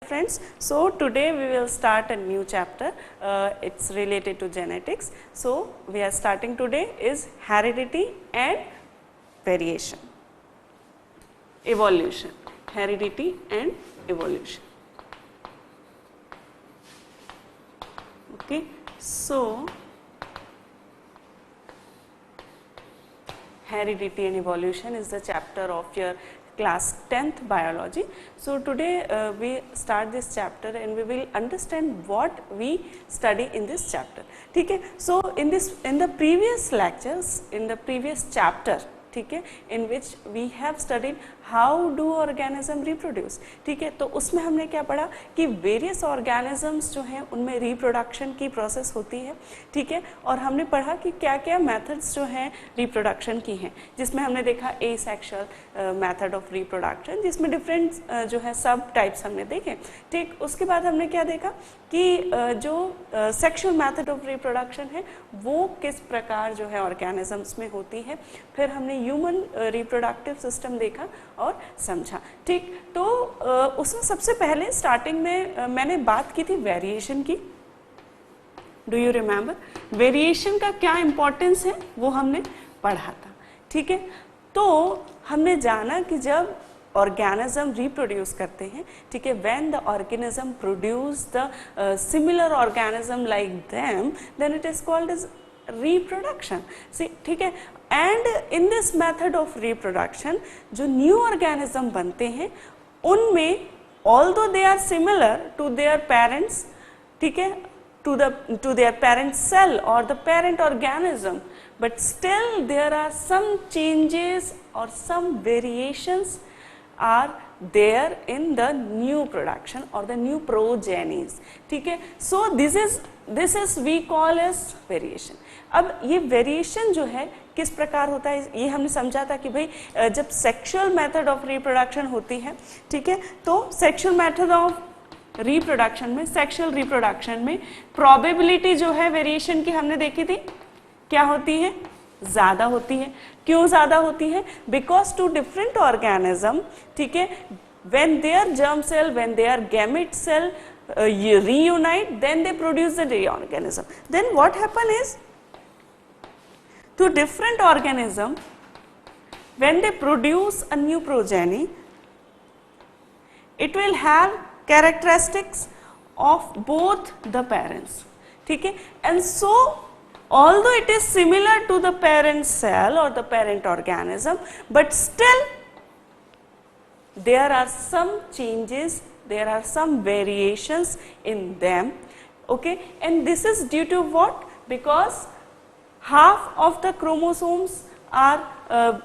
friends. So today we will start a new chapter. It's related to genetics. So we are starting today is heredity and variation, evolution, heredity and evolution. Okay. So heredity and evolution is the chapter of your class 10th biology. So today we start this chapter and we will understand what we study in this chapter. Okay. So in the previous lectures, in the previous chapter, ठीक है, in which we have studied how do organism reproduce. ठीक है, तो उसमें हमने क्या पढ़ा कि वेरियस ऑर्गेनिजम्स जो हैं उनमें रिप्रोडक्शन की प्रोसेस होती है. ठीक है, और हमने पढ़ा कि क्या क्या मेथड्स जो हैं रिप्रोडक्शन की हैं, जिसमें हमने देखा एसेक्सुअल मेथड ऑफ रिप्रोडक्शन, जिसमें डिफरेंट जो है सब टाइप्स हमने देखे. ठीक, उसके बाद हमने क्या देखा कि जो सेक्सुअल मेथड ऑफ रिप्रोडक्शन है वो किस प्रकार जो है ऑर्गेनिजम्स में होती है. फिर हमने ह्यूमन रिप्रोडक्टिव सिस्टम देखा और समझा. ठीक, तो उसमें सबसे पहले स्टार्टिंग में मैंने बात की थी वेरिएशन की. डू यू रिमेम्बर वेरिएशन का क्या इंपॉर्टेंस है वो हमने पढ़ा था. ठीक है, तो हमने जाना कि जब ऑर्गेनिज्म रिप्रोड्यूस करते हैं, ठीक है, when the organism produce the similar organism like them, then it is called as reproduction. ठीक है, and in this method of reproduction जो न्यू ऑर्गेनिज्म बनते हैं उनमें although they are similar to their parents, ठीक है, to their parent cell or the parent organism, but still there are some changes or some variations are there in the new production or the new progenies. ठीक है, so this is we call as variation. अब ये variation जो है किस प्रकार होता है ये हमने समझा था कि भाई जब सेक्सुअल मेथड ऑफ रिप्रोडक्शन होती है, ठीक है, तो सेक्सुअल मेथड ऑफ रिप्रोडक्शन में, सेक्सुअल रिप्रोडक्शन में प्रोबेबिलिटी जो है वेरिएशन की हमने देखी थी क्या होती है, ज्यादा होती है. क्यों ज्यादा होती है? बिकॉज टू डिफरेंट ऑर्गेनिज्म, ठीक है, when their germ cell, when their gamete cell reunite, then they produce the reorganism. Then what happen is to different organism when they produce a new progeny, it will have characteristics of both the parents. ठीक है, and so although it is similar to the parent cell or the parent organism, but still there are some changes, there are some variations in them. Okay, and this is due to what? Because half of the chromosomes are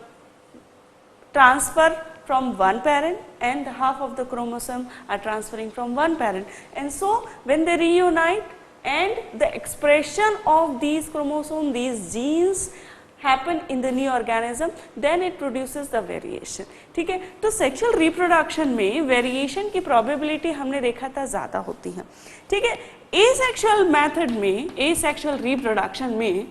transferred from one parent and half of the chromosome are transferring from one parent, and so when they reunite and the expression of these chromosomes, these genes happen in the new organism, then it produces the variation. ठीक है, तो sexual reproduction में variation की probability हमने देखा था ज्यादा होती है. ठीक है, एसेक्सुअल मेथड में, एसेक्सुअल रिप्रोडक्शन में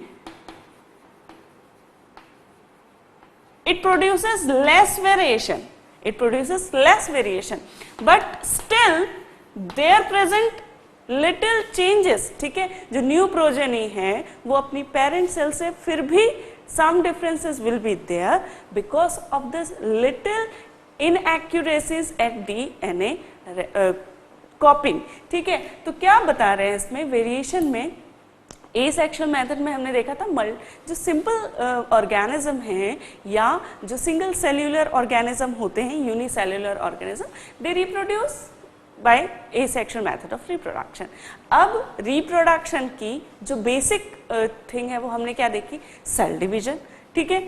it produces less variation, it produces less variation, but still there present little changes. ठीक है, जो न्यू प्रोजेनी है वो अपनी पेरेंट सेल से फिर भी some differences will be there because of this little inaccuracies at DNA copying. ठीक है, तो क्या बता रहे हैं इसमें वेरिएशन में? एसेक्सुअल मेथड में हमने देखा था जो सिंपल ऑर्गेनिज्म हैं या जो सिंगल सेल्यूलर ऑर्गेनिज्म होते हैं, unicellular organism, they reproduce by asexual method of reproduction. अब रिप्रोडक्शन की जो बेसिक थिंग है वो हमने क्या देखी? Cell division. ठीक है,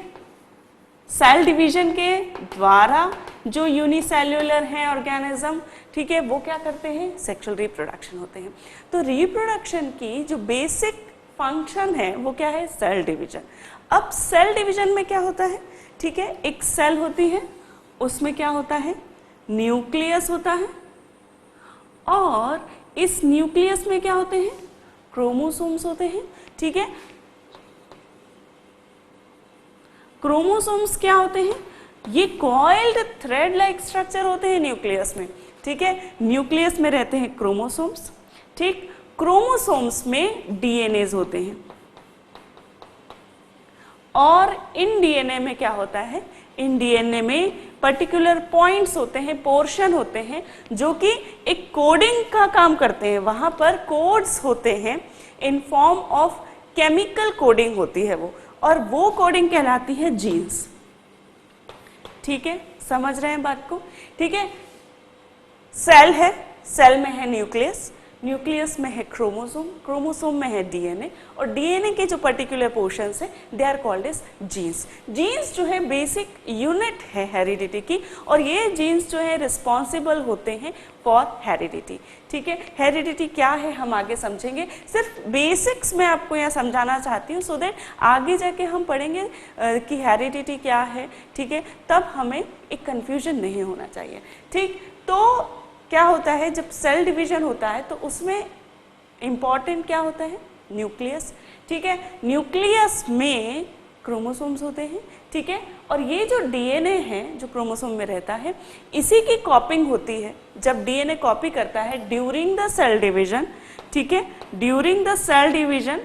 सेल डिवीजन के द्वारा जो यूनिसेल्यूलर हैं ऑर्गेनिज्म, ठीक है, वो क्या करते हैं? सेक्सुअल रिप्रोडक्शन होते हैं. तो रिप्रोडक्शन की जो बेसिक फंक्शन है वो क्या है? Cell division. अब सेल डिवीजन में क्या होता है? ठीक है, एक सेल होती है, उसमें क्या होता है? न्यूक्लियस होता है, और इस न्यूक्लियस में क्या होते हैं? क्रोमोसोम्स होते हैं. ठीक है, क्रोमोसोम्स क्या होते हैं? ये कॉइल्ड थ्रेड लाइक स्ट्रक्चर होते हैं न्यूक्लियस में. ठीक है। न्यूक्लियस में रहते हैं क्रोमोसोम्स, ठीक। क्रोमोसोम्स में डीएनएज होते हैं और इन डीएनए में क्या होता है, इन डीएनए में पर्टिकुलर पॉइंट्स होते हैं, पोर्शन होते हैं जो कि एक कोडिंग का काम करते हैं। वहां पर कोड्स होते हैं in form of chemical coding होती है वो, और वो कोडिंग कहलाती है जीन्स। ठीक है, समझ रहे हैं बात को? ठीक है। सेल है, सेल में है न्यूक्लियस, न्यूक्लियस में है क्रोमोसोम, क्रोमोसोम में है डीएनए, और डीएनए के जो पर्टिकुलर पोर्शंस है they are called as genes. Genes जो है बेसिक यूनिट है हेरिडिटी की, और ये जीन्स जो है रिस्पॉन्सिबल होते हैं फॉर हेरिडिटी। ठीक है, हेरिडिटी क्या है हम आगे समझेंगे, सिर्फ बेसिक्स में आपको यहाँ समझाना चाहती हूँ सो दैट आगे जाके हम पढ़ेंगे कि हेरिडिटी क्या है। ठीक है, तब हमें एक कन्फ्यूजन नहीं होना चाहिए। ठीक, तो क्या होता है जब सेल डिवीजन होता है तो उसमें इंपॉर्टेंट क्या होता है, न्यूक्लियस। ठीक है, न्यूक्लियस में क्रोमोसोम्स होते हैं। ठीक है, और ये जो डीएनए है जो क्रोमोसोम में रहता है, इसी की कॉपिंग होती है जब डीएनए कॉपी करता है ड्यूरिंग द सेल डिवीजन। ठीक है, ड्यूरिंग द सेल डिवीजन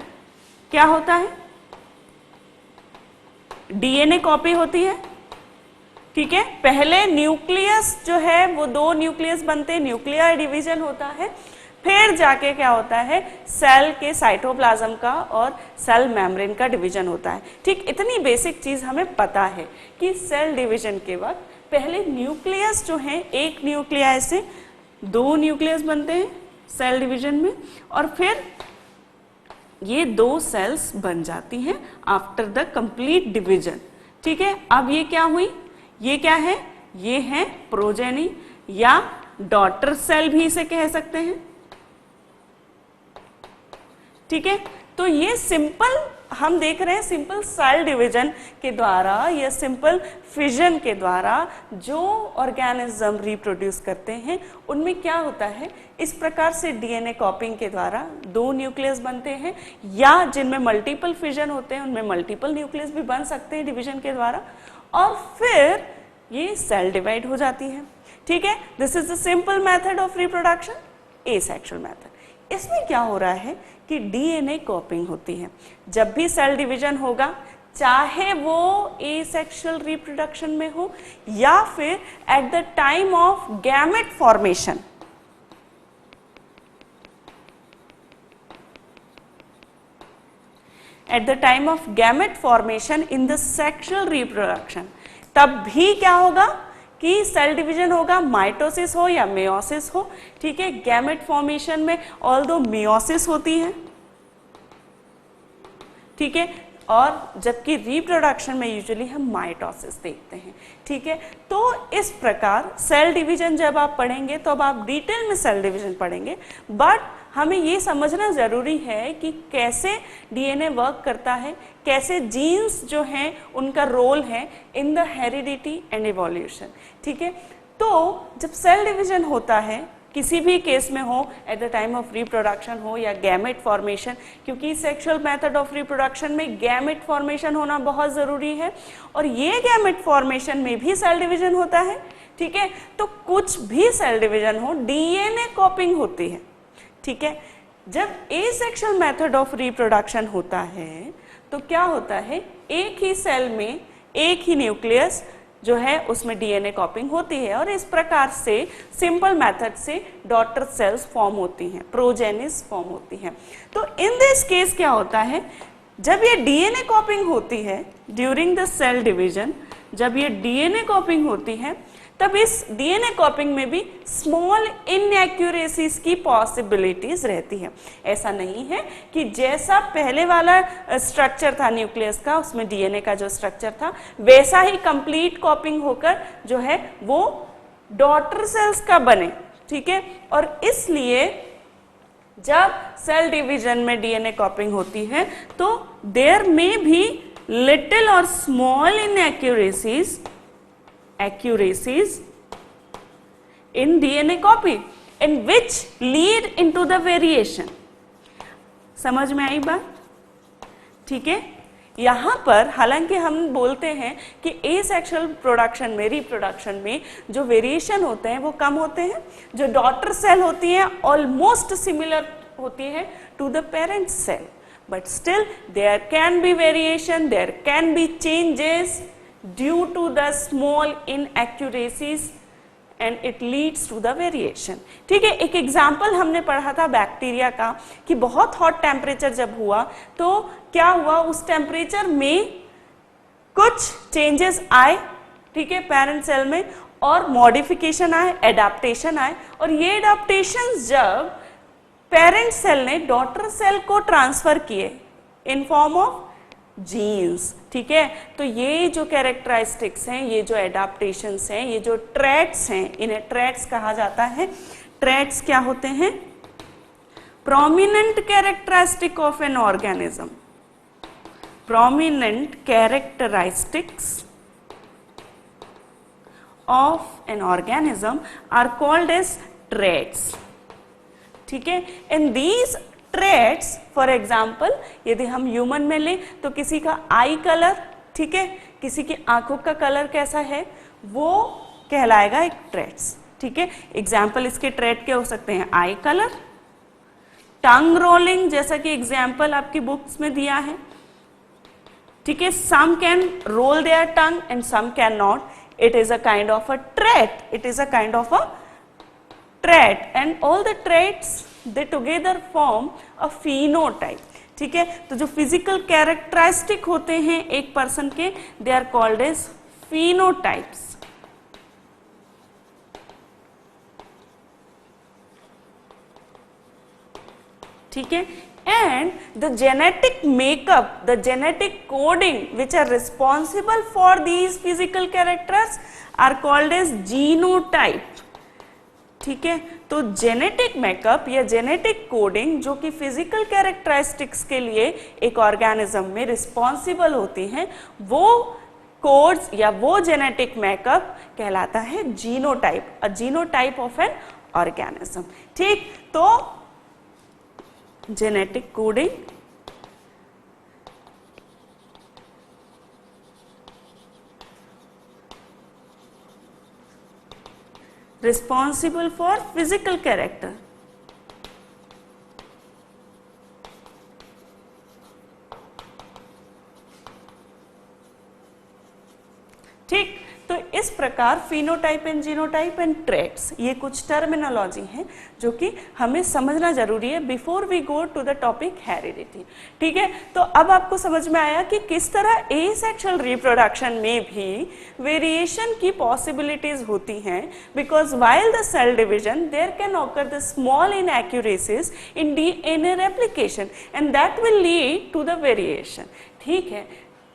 क्या होता है, डीएनए कॉपी होती है। ठीक है, पहले न्यूक्लियस जो है वो 2 न्यूक्लियस बनते हैं, न्यूक्लियर डिवीजन होता है, फिर जाके क्या होता है सेल के साइटोप्लाज्म का और सेल मेम्ब्रेन का डिवीजन होता है। ठीक, इतनी बेसिक चीज हमें पता है कि सेल डिवीजन के वक्त पहले न्यूक्लियस जो है, एक न्यूक्लियाई से 2 न्यूक्लियस बनते हैं सेल डिवीजन में, और फिर ये 2 सेल्स बन जाती हैं आफ्टर द कंप्लीट डिवीजन। ठीक है, अब ये क्या हुई, ये क्या है, ये है प्रोजेनी या डॉटर सेल भी इसे कह सकते हैं। ठीक है, तो ये सिंपल हम देख रहे हैं सिंपल सेल डिवीजन के द्वारा या सिंपल फिजन के द्वारा जो ऑर्गेनिज्म रिप्रोड्यूस करते हैं उनमें क्या होता है, इस प्रकार से डीएनए कॉपिंग के द्वारा 2 न्यूक्लियस बनते हैं, या जिनमें मल्टीपल फिजन होते हैं उनमें मल्टीपल न्यूक्लियस भी बन सकते हैं डिवीजन के द्वारा, और फिर ये सेल डिवाइड हो जाती है। ठीक है, this is the simple method of reproduction, asexual method. इसमें क्या हो रहा है कि डीएनए कॉपिंग होती है। जब भी सेल डिवीजन होगा, चाहे वो एसेक्सुअल रिप्रोडक्शन में हो या फिर at the time of gamete formation, at the time of gamete formation in the sexual reproduction, तब भी क्या होगा कि सेल डिवीजन होगा, माइटोसिस हो या मेयोसिस हो। ठीक है, गैमेट फॉर्मेशन में ऑल्दो मेयोसिस होती है। ठीक है, और जबकि रिप्रोडक्शन में यूजुअली हम माइटोसिस देखते हैं। ठीक है, तो इस प्रकार सेल डिवीजन जब आप पढ़ेंगे तो अब आप डिटेल में सेल डिवीजन पढ़ेंगे, बट हमें ये समझना जरूरी है कि कैसे डीएनए वर्क करता है, कैसे जीन्स जो हैं उनका रोल है in the heredity and evolution. ठीक है, तो जब सेल डिवीजन होता है किसी भी केस में हो, at the time of reproduction हो या गैमेट फॉर्मेशन, क्योंकि सेक्सुअल मेथड ऑफ रिप्रोडक्शन में गैमेट फॉर्मेशन होना बहुत ज़रूरी है, और ये गैमेट फॉर्मेशन में भी सेल डिवीजन होता है। ठीक है, तो कुछ भी सेल डिवीजन हो, डीएनए कॉपिंग होती है। ठीक है, जब एसेक्सुअल मेथड ऑफ रिप्रोडक्शन होता है तो क्या होता है, एक ही सेल में एक ही न्यूक्लियस जो है उसमें डीएनए कॉपिंग होती है, और इस प्रकार से सिंपल मेथड से डॉटर सेल्स फॉर्म होती हैं, प्रोजेनिस फॉर्म होती हैं। तो इन दिस केस क्या होता है, जब ये डीएनए कॉपिंग होती है ड्यूरिंग द सेल डिवीजन, जब ये डीएनए कॉपिंग होती है तब इस डीएनए कॉपिंग में भी स्मॉल इनएक्यूरेसीज की पॉसिबिलिटीज रहती है। ऐसा नहीं है कि जैसा पहले वाला स्ट्रक्चर था न्यूक्लियस का, उसमें डीएनए का जो स्ट्रक्चर था वैसा ही कंप्लीट कॉपिंग होकर जो है वो डॉटर सेल्स का बने। ठीक है, और इसलिए जब सेल डिवीजन में डीएनए कॉपिंग होती है तो देयर में भी लिटिल और small inaccuracies in DNA copy in which lead into the variation। समझ में आई बात? ठीक है, यहाँ पर हालांकि हम बोलते हैं कि एसेक्सुअल प्रोडक्शन में, रिप्रोडक्शन में जो वेरिएशन होते हैं वो कम होते हैं, जो डॉटर सेल होती हैं ऑलमोस्ट सिमिलर होती है to the parent cell, but still there can be variation, there can be changes due to the small inaccuracies and it leads to the variation. ठीक है, एक एग्जाम्पल हमने पढ़ा था बैक्टीरिया का कि बहुत हॉट टेम्परेचर जब हुआ तो क्या हुआ, उस टेम्परेचर में कुछ चेंजेस आए, ठीक है, पेरेंट सेल में, और मॉडिफिकेशन आए, एडाप्टेशन आए, और ये एडाप्टेशन जब पेरेंट सेल ने डॉटर सेल को ट्रांसफर किए इन फॉर्म ऑफ जीन्स, ठीक है, तो ये जो कैरेक्टरिस्टिक्स हैं, ये जो एडाप्टेशंस हैं, ये जो ट्रेट्स हैं, इन्हें ट्रेट्स कहा जाता है। ट्रेट्स क्या होते हैं? Prominent characteristic of an organism, prominent characteristics of an organism are called as traits, ठीक है। And these traits, for example यदि हम ह्यूमन में लें तो किसी का आई कलर, ठीक है, किसी की आंखों का कलर कैसा है वो कहलाएगा एक ट्रेट्स, ठीक है। एग्जाम्पल इसके ट्रेट क्या हो सकते हैं? आई कलर, टंग रोलिंग, जैसा कि एग्जाम्पल आपकी बुक्स में दिया है, ठीक है, some can roll their tongue and some can not, it is a kind of a trait, it is a kind of a trait, and all the traits they together form a phenotype, ठीक है। तो जो physical characteristic होते हैं एक person के, they are called as phenotypes, ठीक है। and the genetic makeup, the genetic coding which are responsible for these physical characters are called as genotype, ठीक है। तो जेनेटिक मेकअप या जेनेटिक कोडिंग जो कि फिजिकल कैरेक्टरिस्टिक्स के लिए एक ऑर्गेनिज्म में रिस्पॉन्सिबल होती हैं, वो कोड्स या वो जेनेटिक मेकअप कहलाता है genotype, a genotype of an organism, ठीक। तो genetic coding, responsible for physical character, ठीक। तो इस प्रकार phenotype and genotype and traits, ये कुछ टर्मिनोलॉजी हैं जो कि हमें समझना जरूरी है before we go to the topic heredity, ठीक है। तो अब आपको समझ में आया कि किस तरह एसेक्सुअल रिप्रोडक्शन में भी वेरिएशन की पॉसिबिलिटीज होती हैं, because while the cell division there can occur the small inaccuracies in DNA replication and that will lead to the variation, ठीक है।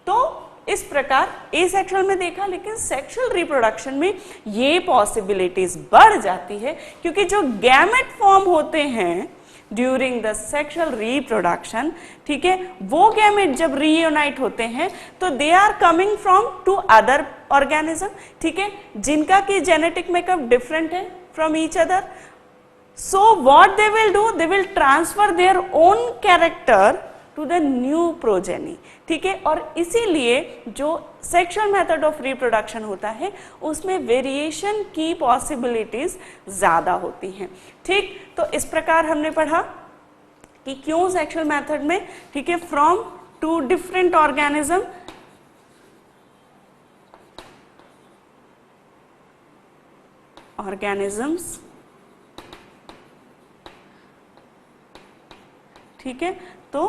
तो इस प्रकार एसेक्सुअल में देखा, लेकिन सेक्सुअल रिप्रोडक्शन में ये पॉसिबिलिटीज बढ़ जाती है, क्योंकि जो गैमेट फॉर्म होते हैं ड्यूरिंग द सेक्सुअल रिप्रोडक्शन, ठीक है, वो गैमेट जब रीयूनाइट होते हैं तो they are coming from two other organism, ठीक है, जिनका की जेनेटिक मेकअप डिफरेंट है from each other. So what they will do, they will transfer their own character to the new progeny, ठीक है। और इसीलिए जो सेक्सुअल मेथड ऑफ रिप्रोडक्शन होता है उसमें वेरिएशन की पॉसिबिलिटीज ज्यादा होती हैं, ठीक। तो इस प्रकार हमने पढ़ा कि क्यों सेक्सुअल मेथड में, ठीक है, from to different organism organisms, ठीक है। तो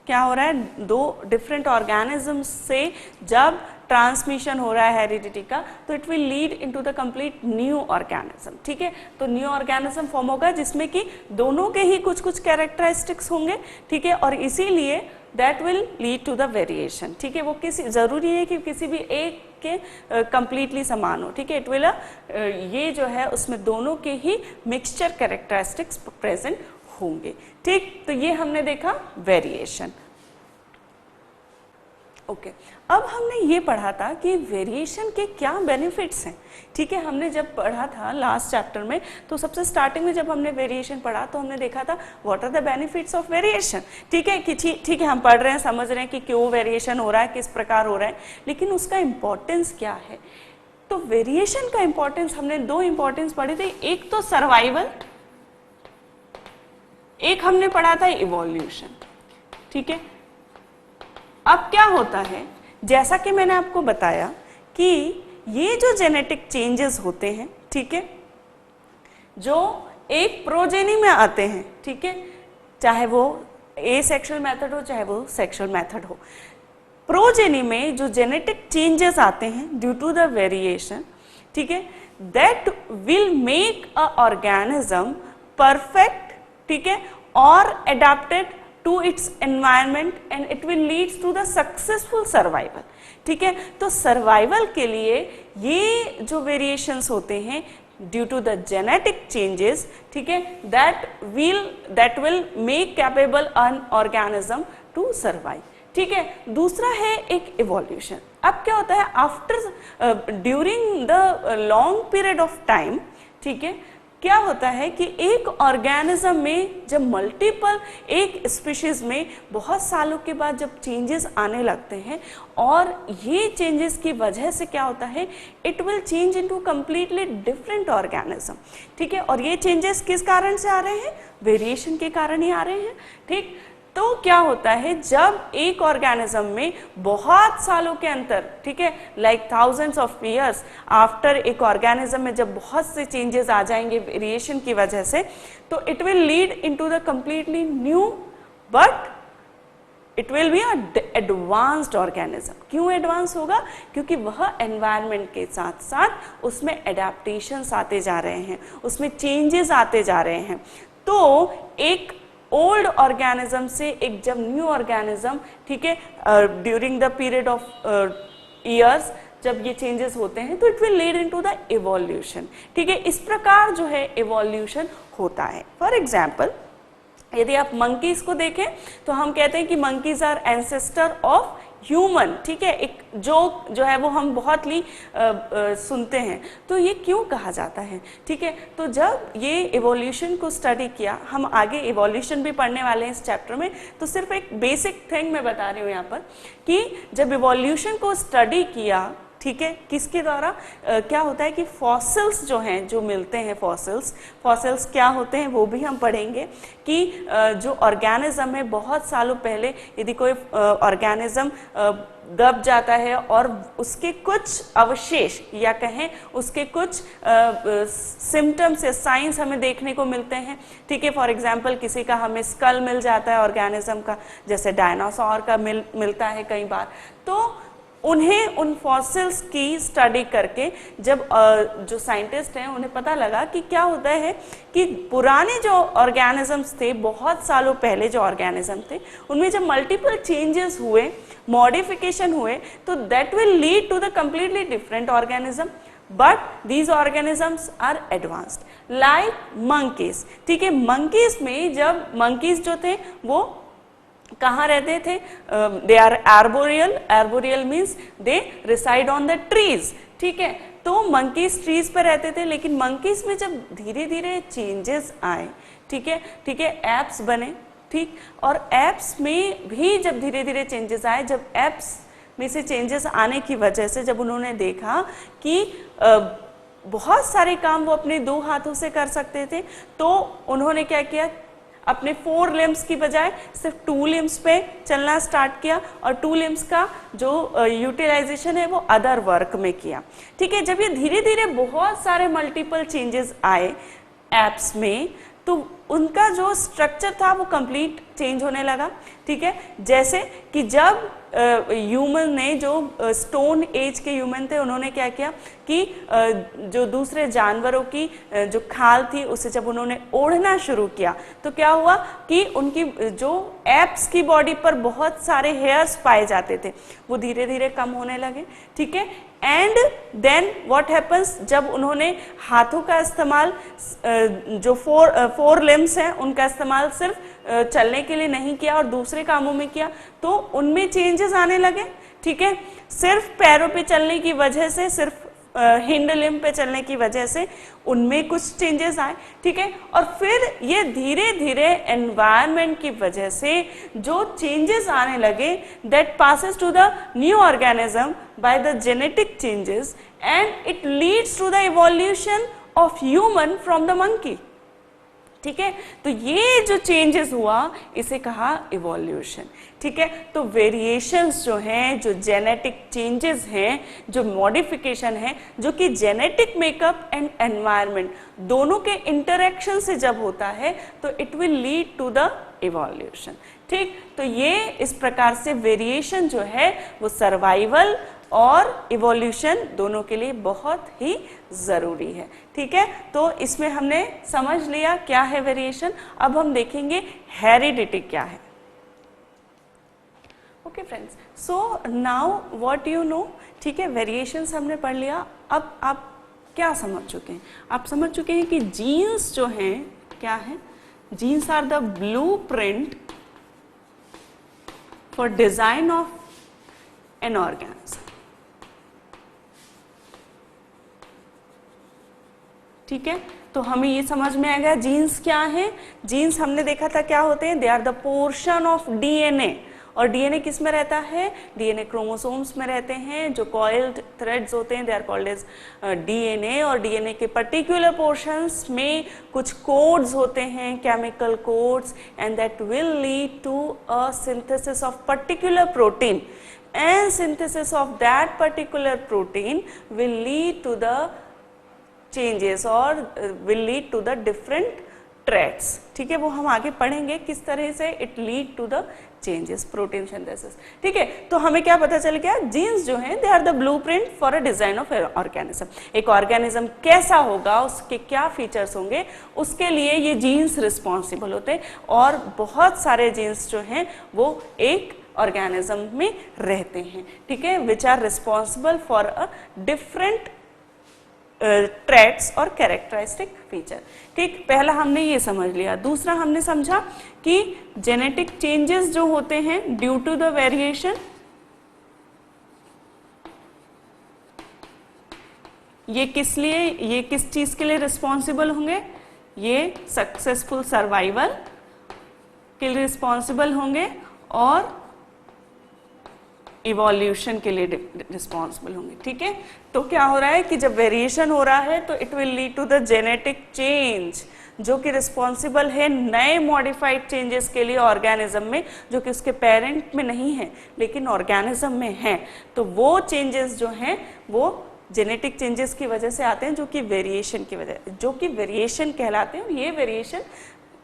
क्या हो रहा है, दो डिफरेंट ऑर्गेनिजम्स से जब ट्रांसमिशन हो रहा है हेरिडिटी का, तो it will lead into the complete new organism, ठीक है। तो न्यू ऑर्गेनिज्म फॉर्म होगा जिसमें कि दोनों के ही कुछ कुछ कैरेक्टरिस्टिक्स होंगे, ठीक है, और इसीलिए that will lead to the variation, ठीक है। वो किसी जरूरी है कि किसी भी एक के कंप्लीटली समान हो, ठीक है। इट विल ये जो है उसमें दोनों के ही मिक्सचर कैरेक्टरिस्टिक्स प्रेजेंट होंगे, ठीक। तो ये हमने देखा वेरिएशन, ओके अब हमने ये पढ़ा था कि वेरिएशन के क्या बेनिफिट्स हैं, ठीक है। हमने जब पढ़ा था लास्ट चैप्टर में, तो सबसे स्टार्टिंग में जब हमने वेरिएशन पढ़ा तो हमने देखा था what are the benefits of variation, ठीक है, कि ठीक है हम पढ़ रहे हैं, समझ रहे हैं कि क्यों वेरिएशन हो रहा है, किस प्रकार हो रहा है, लेकिन उसका इम्पोर्टेंस क्या है। तो वेरिएशन का इम्पोर्टेंस, हमने दो इम्पोर्टेंस पढ़े थे, एक तो सर्वाइवल, एक हमने पढ़ा था इवोल्यूशन, ठीक है। अब क्या होता है, जैसा कि मैंने आपको बताया कि ये जो जेनेटिक चेंजेस होते हैं, ठीक है, जो एक प्रोजेनी में आते हैं, ठीक है, चाहे वो एसेक्सुअल मेथड हो चाहे वो सेक्सुअल मेथड हो, प्रोजेनी में जो जेनेटिक चेंजेस आते हैं ड्यू टू द वेरिएशन, ठीक है, that will make a organism perfect, ठीक है, और adapted to its environment and it will leads to the successful survival, ठीक है। तो सर्वाइवल के लिए ये जो वेरिएशंस होते हैं due to the genetic changes, ठीक है, that will make capable an organism to survive, ठीक है। दूसरा है एक इवोल्यूशन। अब क्या होता है, after during the long period of time, ठीक है, क्या होता है कि एक ऑर्गेनिज्म में जब मल्टीपल, एक स्पीशीज में बहुत सालों के बाद जब चेंजेस आने लगते हैं, और ये चेंजेस की वजह से क्या होता है, it will change into completely different organism, ठीक है। और ये चेंजेस किस कारण से आ रहे हैं, वेरिएशन के कारण ही आ रहे हैं, ठीक। तो क्या होता है, जब एक ऑर्गेनिज्म में बहुत सालों के अंतर, ठीक है, like thousands of years after, एक ऑर्गेनिज्म में जब बहुत से चेंजेस आ जाएंगे वेरिएशन की वजह से, तो it will lead into the completely new, but it will be a advanced organism. क्यों एडवांस होगा, क्योंकि वह एनवायरनमेंट के साथ साथ उसमें एडेप्टेशंस आते जा रहे हैं, उसमें चेंजेस आते जा रहे हैं। तो एक ओल्ड ऑर्गेनिज्म से एक जब न्यू ऑर्गेनिज्म, ठीक है, during the period of years जब ये चेंजेस होते हैं, तो it will lead into the evolution, ठीक है। इस प्रकार जो है इवोल्यूशन होता है। फॉर एग्जाम्पल, यदि आप मंकीज को देखें तो हम कहते हैं कि monkeys are ancestor of human, ठीक है, एक जोक जो है वो हम बहुत ही सुनते हैं। तो ये क्यों कहा जाता है, ठीक है। तो जब ये इवोल्यूशन को स्टडी किया, हम आगे इवोल्यूशन भी पढ़ने वाले हैं इस चैप्टर में, तो सिर्फ एक बेसिक थिंग मैं बता रही हूँ यहाँ पर कि जब इवोल्यूशन को स्टडी किया, ठीक है, किसके द्वारा, क्या होता है कि फॉसिल्स जो हैं, जो मिलते हैं फॉसिल्स क्या होते हैं वो भी हम पढ़ेंगे, कि जो ऑर्गेनिज्म है बहुत सालों पहले यदि कोई ऑर्गेनिज्म दब जाता है और उसके कुछ अवशेष या कहें उसके कुछ सिम्टम्स या साइंस हमें देखने को मिलते हैं, ठीक है। फॉर एग्जांपल, किसी का हमें स्कल मिल जाता है ऑर्गेनिज्म का, जैसे डायनासोर का मिलता है कई बार, तो उन्हें उन फॉसिल्स की स्टडी करके जब जो साइंटिस्ट हैं उन्हें पता लगा कि क्या होता है कि पुराने जो ऑर्गेनिजम्स थे, बहुत सालों पहले जो ऑर्गेनिज्म थे, उनमें जब मल्टीपल चेंजेस हुए, मॉडिफिकेशन हुए, तो that will lead to the completely different organism, but these organisms are advanced like monkeys, ठीक है। मंकीज में जब मंकीज जो थे वो कहाँ रहते थे, they are arboreal means they reside on the trees, ठीक है। तो मंकीज ट्रीज पर रहते थे, लेकिन मंकीज में जब धीरे धीरे चेंजेस आए, ठीक है, एप्स बने, ठीक, और एप्स में भी जब धीरे धीरे चेंजेस आए, जब एप्स में से चेंजेस आने की वजह से जब उन्होंने देखा कि बहुत सारे काम वो अपने दो हाथों से कर सकते थे, तो उन्होंने क्या किया, अपने 4 लिम्स की बजाय सिर्फ 2 लिम्स पे चलना स्टार्ट किया, और 2 लिम्स का जो यूटिलाइजेशन है वो अदर वर्क में किया, ठीक है। जब ये धीरे धीरे बहुत सारे मल्टीपल चेंजेस आए एप्स में, तो उनका जो स्ट्रक्चर था वो कंप्लीट चेंज होने लगा, ठीक है। जैसे कि जब ह्यूमन ने, जो स्टोन एज के ह्यूमन थे, उन्होंने क्या किया कि जो दूसरे जानवरों की जो खाल थी उसे जब उन्होंने ओढ़ना शुरू किया, तो क्या हुआ कि उनकी जो एप्स की बॉडी पर बहुत सारे हेयर्स पाए जाते थे वो धीरे धीरे कम होने लगे, ठीक है। एंड देन व्हाट हैपन्स, जब उन्होंने हाथों का इस्तेमाल, जो फोर लिम्स हैं उनका इस्तेमाल सिर्फ चलने के लिए नहीं किया और दूसरे कामों में किया, तो उनमें चेंजेस आने लगे। ठीक है, सिर्फ पैरों पे चलने की वजह से, सिर्फ हिंड लिम्ब पे चलने की वजह से उनमें कुछ चेंजेस आए। ठीक है, और फिर ये धीरे धीरे एनवायरनमेंट की वजह से जो चेंजेस आने लगे, that passes to the new organism by the genetic changes and it leads to the evolution of human from the monkey. ठीक है, तो ये जो चेंजेस हुआ इसे कहा इवोल्यूशन। ठीक है, तो वेरिएशंस जो हैं, जो जेनेटिक चेंजेस हैं, जो मॉडिफिकेशन है, जो कि जेनेटिक मेकअप एंड एनवायरनमेंट दोनों के इंटरेक्शन से जब होता है तो it will lead to the evolution. ठीक, तो ये इस प्रकार से वेरिएशन जो है वो सर्वाइवल और इवोल्यूशन दोनों के लिए बहुत ही ज़रूरी है। ठीक है, तो इसमें हमने समझ लिया क्या है वेरिएशन। अब हम देखेंगे हेरिडिटी क्या है। Okay friends, so now what you know. ठीक है, वेरिएशंस हमने पढ़ लिया। अब आप क्या समझ चुके हैं? आप समझ चुके हैं कि जीन्स जो हैं क्या है? Genes are the blueprint for design of an organism. ठीक है, तो हमें ये समझ में आएगा जीन्स क्या है। जीन्स हमने देखा था क्या होते हैं, they are the portion of DNA. और डीएनए किस में रहता है? डीएनए क्रोमोसोम्स में रहते हैं। जो कॉइल्ड थ्रेड्स होते हैं they are called as DNA. और डीएनए के पर्टिकुलर पोर्शंस में कुछ कोड्स होते हैं, chemical codes, and that will lead to a synthesis of particular protein, and synthesis of that particular protein will lead to the changes or will lead to the different traits। ठीक है, वो हम आगे पढ़ेंगे किस तरह से it lead to the changes, protein synthesis। ठीक है, तो हमें क्या पता चल गया, जीन्स जो हैं they are the blueprint for a design of organism। एक ऑर्गेनिज्म कैसा होगा, उसके क्या फीचर्स होंगे, उसके लिए ये जीन्स रिस्पॉन्सिबल होते हैं। और बहुत सारे जीन्स जो हैं वो एक ऑर्गेनिज्म में रहते हैं। ठीक है, which are responsible for a different traits और कैरेक्टरिस्टिक फीचर। ठीक, पहला हमने ये समझ लिया। दूसरा हमने समझा कि जेनेटिक चेंजेस जो होते हैं ड्यू टू द वेरिएशन, ये किस लिए, ये किस चीज के लिए रिस्पॉन्सिबल होंगे? ये सक्सेसफुल सर्वाइवल के लिए रिस्पॉन्सिबल होंगे और इवोल्यूशन के लिए रिस्पॉन्सिबल होंगे। ठीक है, तो क्या हो रहा है कि जब वेरिएशन हो रहा है तो it will lead to the genetic change, जो कि रिस्पॉन्सिबल है नए मॉडिफाइड चेंजेस के लिए ऑर्गेनिज्म में, जो कि उसके पेरेंट में नहीं है लेकिन ऑर्गेनिज्म में है। तो वो चेंजेस जो हैं वो जेनेटिक चेंजेस की वजह से आते हैं, जो कि वेरिएशन की वजह, जो कि वेरिएशन कहलाते हैं। ये वेरिएशन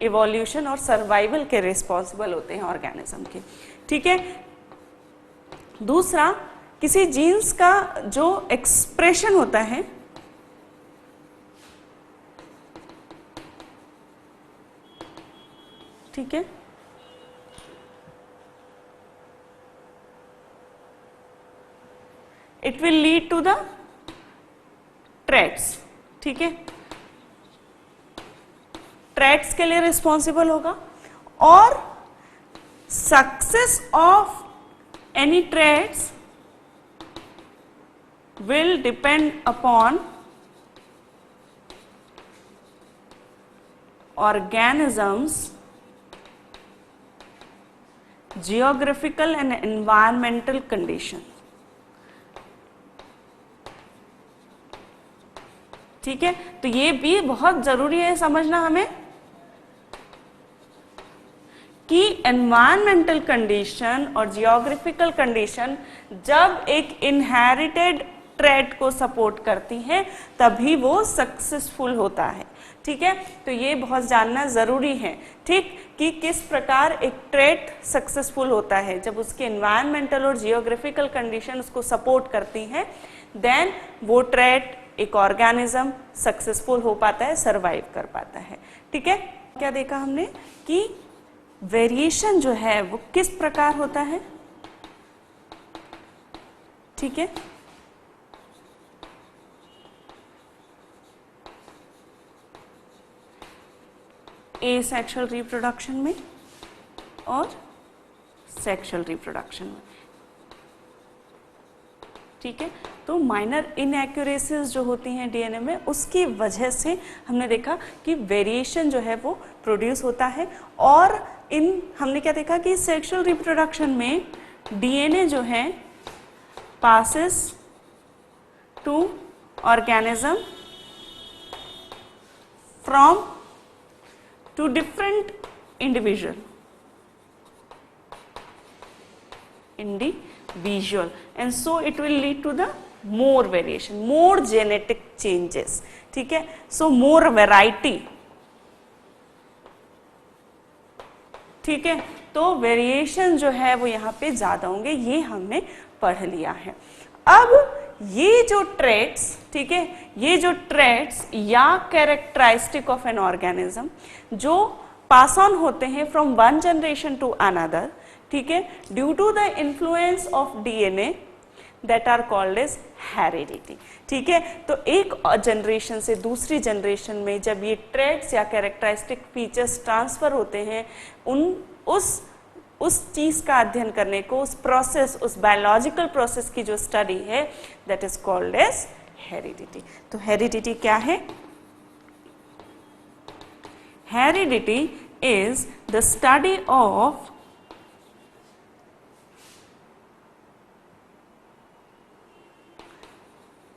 इवोल्यूशन और सर्वाइवल के रिस्पॉन्सिबल होते हैं ऑर्गेनिज्म के। ठीक है, दूसरा, किसी जीन्स का जो एक्सप्रेशन होता है, ठीक है, it will lead to the traits. ठीक है, ट्रेट्स के लिए रिस्पॉन्सिबल होगा। और success of any traits will depend upon organisms geographical and environmental condition। ठीक है, तो ये भी बहुत जरूरी है समझना हमें कि एनवायरमेंटल कंडीशन और जियोग्राफिकल कंडीशन जब एक इनहेरिटेड ट्रेट को सपोर्ट करती हैं तभी वो सक्सेसफुल होता है। ठीक है, तो ये बहुत जानना ज़रूरी है। ठीक, कि किस प्रकार एक ट्रेट सक्सेसफुल होता है, जब उसकी एनवायरमेंटल और जियोग्राफिकल कंडीशन उसको सपोर्ट करती हैं, देन वो ट्रेट, एक ऑर्गेनिज्म सक्सेसफुल हो पाता है, सर्वाइव कर पाता है। ठीक है, क्या देखा हमने कि वेरिएशन जो है वो किस प्रकार होता है। ठीक है, एसेक्सुअल रिप्रोडक्शन में और सेक्सुअल रिप्रोडक्शन में। ठीक है, तो माइनर इनएक्यूरेसीज जो होती हैं डीएनए में, उसकी वजह से हमने देखा कि वेरिएशन जो है वो प्रोड्यूस होता है। और हमने क्या देखा कि सेक्सुअल रिप्रोडक्शन में डीएनए जो है passes to organism from to different individual and so it will lead to the more variation, more genetic changes. ठीक है, so more variety. ठीक है, तो वेरिएशन जो है वो यहाँ पे ज्यादा होंगे, ये हमने पढ़ लिया है। अब ये जो ट्रेट्स, ठीक है, ये जो ट्रेट्स या कैरेक्टरिस्टिक ऑफ एन ऑर्गेनिज्म जो पास ऑन होते हैं from one generation to another, ठीक है, due to the influence of DNA that are called as heredity. ठीक है, तो एक जनरेशन से दूसरी जनरेशन में जब ये ट्रेट्स या कैरेक्टरिस्टिक फीचर्स ट्रांसफर होते हैं, उस चीज का अध्ययन करने को, उस प्रोसेस, उस बायोलॉजिकल प्रोसेस की जो स्टडी है, that is called as heredity. तो हेरिडिटी क्या है? Heredity is the study of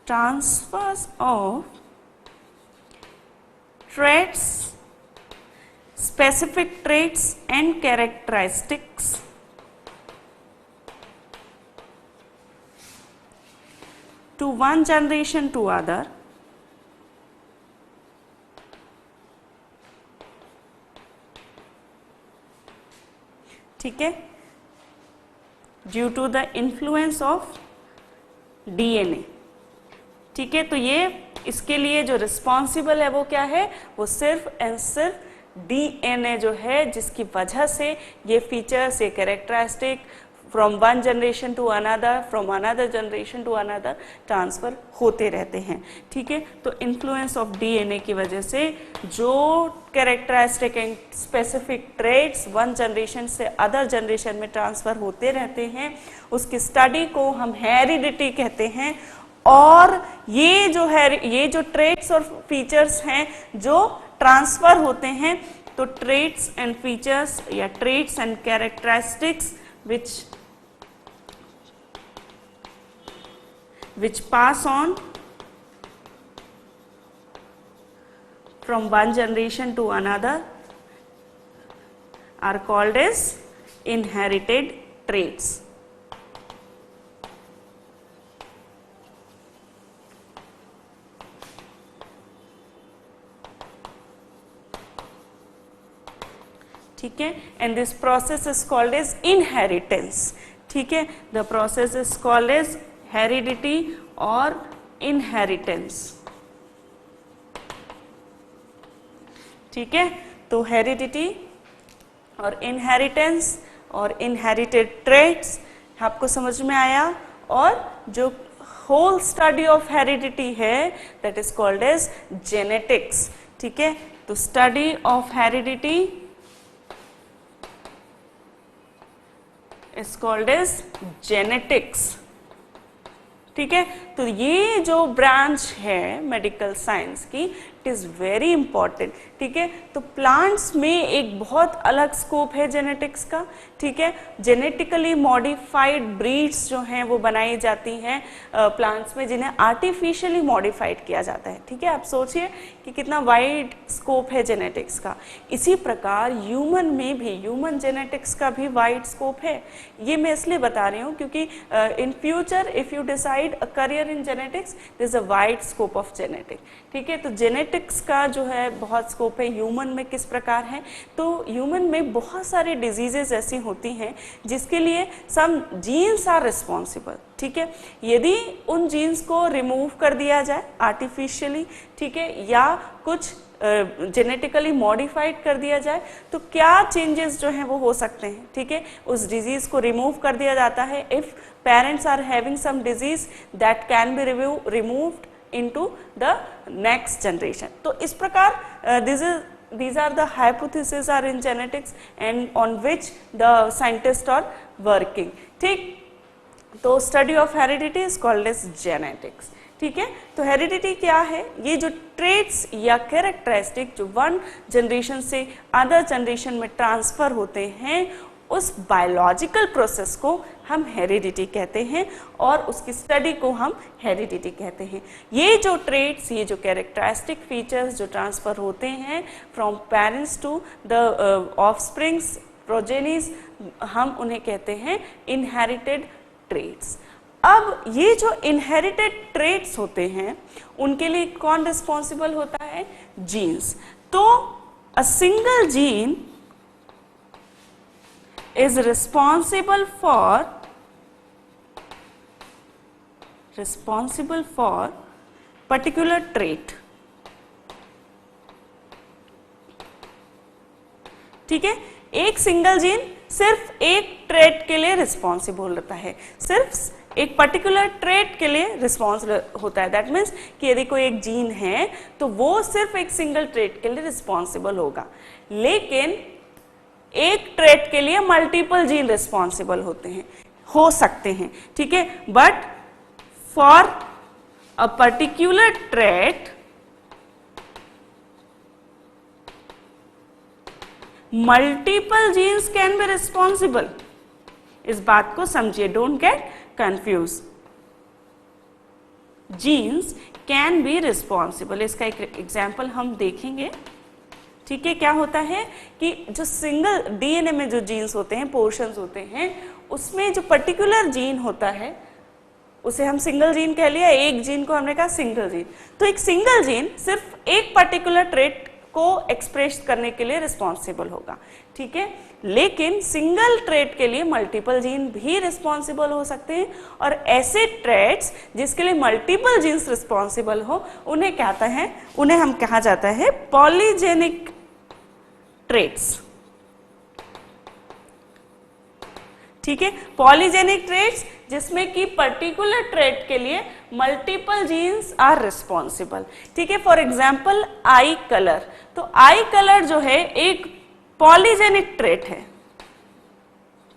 transfers of traits, specific traits and characteristics to one generation to other ठीक है, due to the influence of DNA. ठीक है, तो ये इसके लिए जो रिस्पॉन्सिबल है वो क्या है? वो सिर्फ एंड सिर्फ डीएनए जो है, जिसकी वजह से ये फीचर्स, ये characteristic from one generation to another, from another generation to another transfer होते रहते हैं। ठीक है, तो इन्फ्लुएंस ऑफ डीएनए की वजह से जो characteristic and specific traits one generation से अदर जनरेशन में ट्रांसफर होते रहते हैं, उसकी स्टडी को हम हेरिडिटी कहते हैं। और ये जो ट्रेट्स और फीचर्स हैं जो ट्रांसफर होते हैं, तो ट्रेट्स एंड फीचर्स या traits and characteristics which pass on from one generation to another are called as inherited traits. ठीक है, and this process is called as inheritance. ठीक है, the process is called as heredity और inheritance. ठीक है, तो heredity और inheritance और इनहेरिटेड ट्रेट्स आपको समझ में आया। और जो होल स्टडी ऑफ हेरिडिटी है, that is called as genetics. ठीक है, तो study of heredity is called as genetics. ठीक है, तो ये जो ब्रांच है मेडिकल साइंस की, इट इज वेरी इंपॉर्टेंट। ठीक है, तो प्लांट्स में एक बहुत अलग स्कोप है जेनेटिक्स का। ठीक है, जेनेटिकली मॉडिफाइड ब्रीड्स जो हैं वो बनाई जाती हैं प्लांट्स में, जिन्हें आर्टिफिशियली मॉडिफाइड किया जाता है। ठीक है, आप सोचिए कि कितना वाइड स्कोप है जेनेटिक्स का। इसी प्रकार ह्यूमन में भी, ह्यूमन जेनेटिक्स का भी वाइड स्कोप है। ये मैं इसलिए बता रही हूँ क्योंकि in future if you decide a career in genetics, there is a wide scope of genetics. ठीक है, तो जेनेटिक्स का जो है बहुत स्कोप है। ह्यूमन में किस प्रकार है? तो ह्यूमन में बहुत सारे डिजीजेस ऐसी होती हैं जिसके लिए सम जीन्स आर रिस्पॉन्सिबल। ठीक है, यदि उन जीन्स को रिमूव कर दिया जाए आर्टिफिशियली, ठीक है, या कुछ जेनेटिकली मॉडिफाइड कर दिया जाए, तो क्या चेंजेस जो हैं वो हो सकते हैं। ठीक है, उस डिजीज को रिमूव कर दिया जाता है। If parents are having some disease that can be removed into the next generation। तो इस प्रकार this is these are the hypotheses are in genetics and on which the scientists are working. ठीक, तो study of heredity is called as genetics. ठीक है, तो heredity क्या है? ये जो ट्रेट्स या कैरेक्टरिस्टिक जो वन जनरेशन से अदर जनरेशन में ट्रांसफर होते हैं, उस बायोलॉजिकल प्रोसेस को हम हेरिडिटी कहते हैं और उसकी स्टडी को हम हेरिडिटी कहते हैं. ये जो ट्रेट्स, ये जो कैरेक्टरिस्टिक फीचर्स जो ट्रांसफर होते हैं from parents to the offsprings, progenies, हम उन्हें कहते हैं इनहेरिटेड ट्रेट्स. अब ये जो इनहेरिटेड ट्रेट्स होते हैं उनके लिए कौन रिस्पॉन्सिबल होता है? जीन्स. तो a single gene is responsible for particular trait. ठीक है, एक सिंगल जीन सिर्फ एक ट्रेट के लिए रिस्पॉन्सिबल होता है, सिर्फ एक पर्टिकुलर ट्रेट के लिए रिस्पॉन्सिबल होता है. दैट मीन्स कि यदि कोई एक जीन है तो वो सिर्फ एक सिंगल ट्रेट के लिए रिस्पॉन्सिबल होगा. लेकिन एक ट्रेट के लिए मल्टीपल जीन रिस्पॉन्सिबल होते हैं, हो सकते हैं. ठीक है, but for a particular trait multiple genes can be responsible. इस बात को समझिए, don't get confuse. Genes can be responsible, इसका एक एग्जाम्पल हम देखेंगे. ठीक है, क्या होता है कि जो सिंगल डीएनए में जो जीन्स होते हैं, पोर्शंस होते हैं, उसमें जो पर्टिकुलर जीन होता है उसे हम सिंगल जीन कह लिया, एक जीन को हमने कहा सिंगल जीन. तो एक सिंगल जीन सिर्फ एक पर्टिकुलर ट्रेट को एक्सप्रेस करने के लिए रिस्पॉन्सिबल होगा. ठीक है, लेकिन सिंगल ट्रेट के लिए मल्टीपल जीन भी रिस्पॉन्सिबल हो सकते हैं और ऐसे ट्रेट्स जिसके लिए मल्टीपल जीन्स रिस्पॉन्सिबल हो उन्हें कहता है, उन्हें हम कहा जाता है पॉलीजेनिक ट्रेट्स. ठीक है, पॉलीजेनिक ट्रेट्स जिसमें कि पर्टिकुलर ट्रेट के लिए मल्टीपल जीन्स आर रिस्पॉन्सिबल. ठीक है, फॉर एग्जाम्पल आई कलर. तो आई कलर जो है एक पॉलीजेनिक ट्रेट है.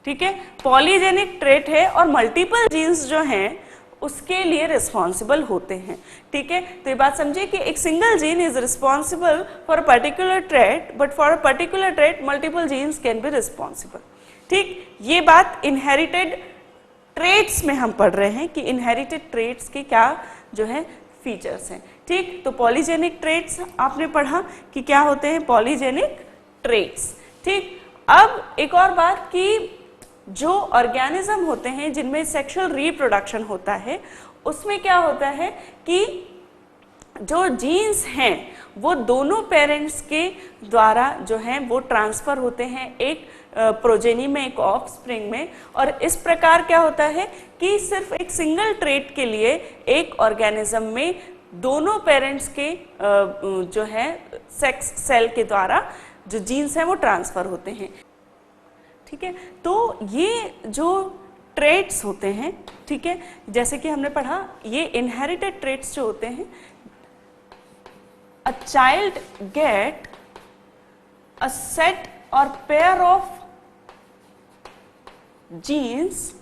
ठीक है, पॉलीजेनिक ट्रेट है और मल्टीपल जीन्स जो हैं उसके लिए रिस्पॉन्सिबल होते हैं. ठीक है, तो ये बात समझिए कि एक single gene is responsible for a particular trait, but for a particular trait multiple genes can be responsible. ठीक, ये बात इनहेरिटेड ट्रेट्स में हम पढ़ रहे हैं कि इनहेरिटेड ट्रेट्स के क्या जो है फीचर्स हैं. ठीक, तो पॉलीजेनिक ट्रेट्स आपने पढ़ा कि क्या होते हैं पॉलीजेनिक ट्रेट्स. ठीक, अब एक और बात कि जो ऑर्गेनिज्म होते हैं जिनमें सेक्सुअल रिप्रोडक्शन होता है उसमें क्या होता है कि जो जीन्स हैं वो दोनों पेरेंट्स के द्वारा जो है वो ट्रांसफर होते हैं एक प्रोजेनी में, एक ऑफस्प्रिंग में. और इस प्रकार क्या होता है कि सिर्फ एक सिंगल ट्रेट के लिए एक ऑर्गेनिज्म में दोनों पेरेंट्स के जो है सेक्स सेल के द्वारा जो जीन्स हैं वो ट्रांसफर होते हैं. ठीक है, तो ये जो ट्रेट्स होते हैं, ठीक है, जैसे कि हमने पढ़ा ये इनहेरिटेड ट्रेट्स जो होते हैं, a child get a set or pair of genes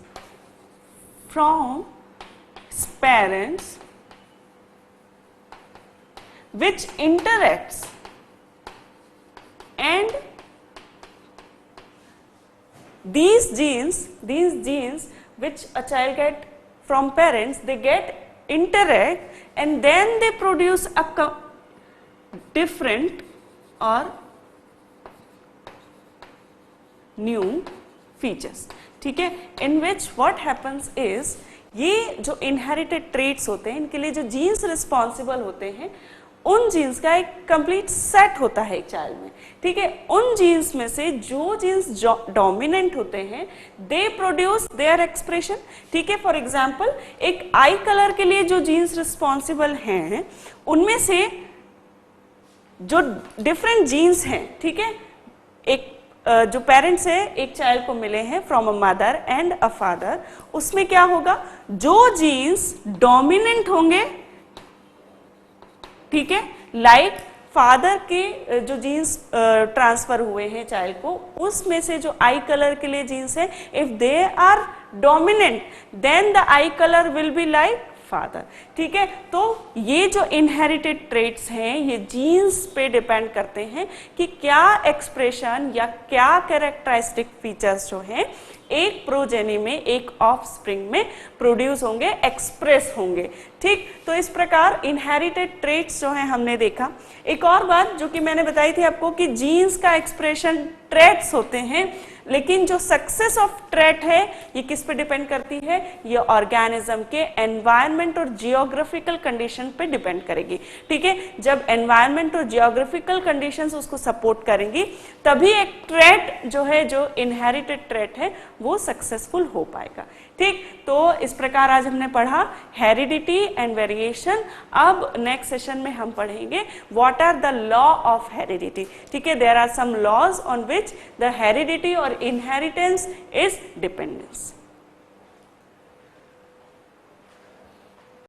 from parents which interacts and these genes which a child get from parents, they get interact and then they produce a different or new features. ठीक है, in which what happens is ये जो inherited traits होते हैं इनके लिए जो jeans responsible होते हैं उन जीन्स का एक कंप्लीट सेट होता है एक चाइल्ड में. ठीक है, उन जीन्स में से जो जीन्स डोमिनेंट होते हैं दे प्रोड्यूस देयर एक्सप्रेशन. ठीक है, फॉर एग्जांपल एक आई कलर के लिए जो जीन्स रिस्पॉन्सिबल हैं उनमें से जो डिफरेंट जीन्स हैं, ठीक है, एक जो पेरेंट्स है एक चाइल्ड को मिले हैं from a mother and a father, उसमें क्या होगा जो जीन्स डोमिनेंट होंगे, ठीक है, लाइक फादर के जो जीन्स ट्रांसफर हुए हैं चाइल्ड को, उसमें से जो आई कलर के लिए जीन्स है, if they are dominant then the eye colour will be like father. ठीक है, तो ये जो इनहेरिटेड ट्रेट्स हैं ये जीन्स पे डिपेंड करते हैं कि क्या एक्सप्रेशन या क्या कैरेक्टरिस्टिक फीचर्स जो हैं एक प्रोजेनी में, एक ऑफस्प्रिंग में प्रोड्यूस होंगे, एक्सप्रेस होंगे। ठीक, तो इस प्रकार इनहेरिटेड ट्रेट्स जो हैं हमने देखा। एक और बात जो कि मैंने बताई थी आपको कि जीन्स का एक्सप्रेशन ट्रेट्स होते हैं, लेकिन जो सक्सेस ऑफ ट्रेट है ये किस पे डिपेंड करती है, ये ऑर्गेनिज्म के एनवायरनमेंट और जियोग्राफिकल कंडीशन पे डिपेंड करेगी। ठीक है, जब एनवायरनमेंट और जियोग्राफिकल कंडीशंस उसको सपोर्ट करेंगी तभी एक ट्रेट जो है, जो इनहेरिटेड ट्रेट है, वो सक्सेसफुल हो पाएगा। ठीक, तो इस प्रकार आज हमने पढ़ा हेरिडिटी एंड वेरिएशन। अब नेक्स्ट सेशन में हम पढ़ेंगे what are the law of heredity. ठीक है, there are some laws on which the heredity और inheritance is dependence.